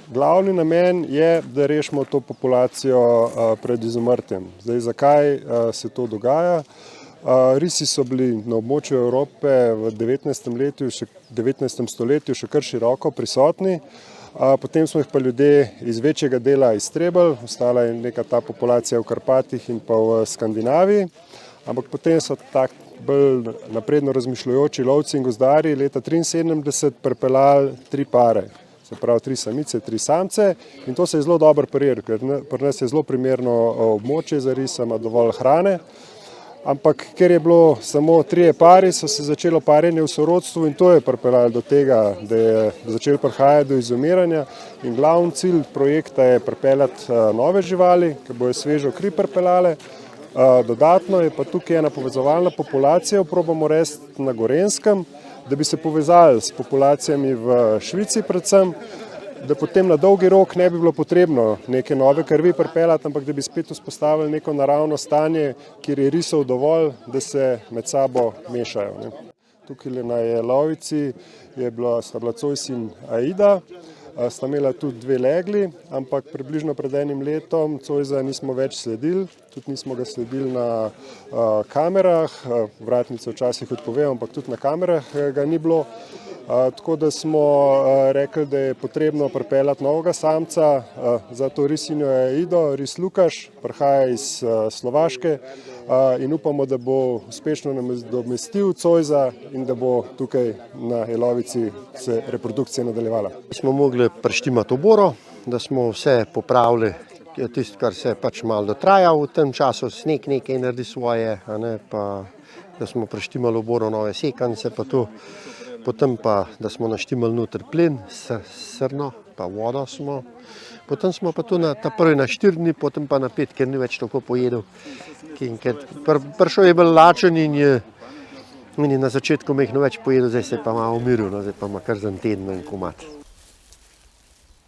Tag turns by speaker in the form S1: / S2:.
S1: Glavni namen je, da rešimo to populacijo pred izumrtjem. Zdaj, zakaj se to dogaja? Risi so bili na območju Evrope v 19. stoletju še kar široko prisotni, potem smo jih pa ljudje iz večjega dela iztrebili, ostala je neka ta populacija v Karpatih in pa v Skandinaviji, ampak potem so tak bolj napredno razmišljajoči lovci in gozdarji leta 1973 pripeljali 3 pare. Se pravi 3 samice, 3 samce, in to se je zelo dobro prijelo, ker pri nas je zelo primerno območje za ris, ima dovolj hrane. Ampak ker je bilo samo 3 pari, so se začelo parjenje v sorodstvu in to je pripeljalo do tega, da je začelo prihajati do izumiranja. In glavni cilj projekta je pripeljati nove živali, ki bojo svežo kri pripeljale. Dodatno je pa tukaj ena povezovalna populacija, probamo resti na Gorenjskem, da bi se povezali s populacijami v Švici predvsem, da potem na dolgi rok ne bi bilo potrebno neke nove krvi pripeljati, ampak da bi spet vzpostavili neko naravno stanje, kjer je risov dovolj, da se med sabo mešajo. Tukaj na Jelovici sta bila Cojs in Aida, sta imela tudi 2 legli, ampak približno pred enim letom Cojsa nismo več sledili, tudi nismo ga sledili na kamerah, vratnice včasih odpovejo, ampak tudi na kamerah ga ni bilo. Tako da smo rekli, da je potrebno pripeljati novega samca za to risinjo Aido, ris Lukaš, prihaja iz Slovaške in upamo, da bo uspešno nadomestil Cojsa in da bo tukaj na Jelovici se reprodukcija nadaljevala.
S2: Smo mogli preštimati oboro, da smo vse popravili, tisto, kar se je pač malo dotrajal v tem času, sneg nekaj naredi svoje, pa da smo preštimali oboro, nove sekance pa to. Potem pa, da smo naštimali noter plin, srno, pa vodo smo. Potem smo pa tu prvi na 4 dni, potem pa na 5, ker ni več tako pojedel. Prišel je bolj lačen in je na začetku mehno več pojedel, zdaj se je pa malo umiril, zdaj pa ima kar za teden en komad.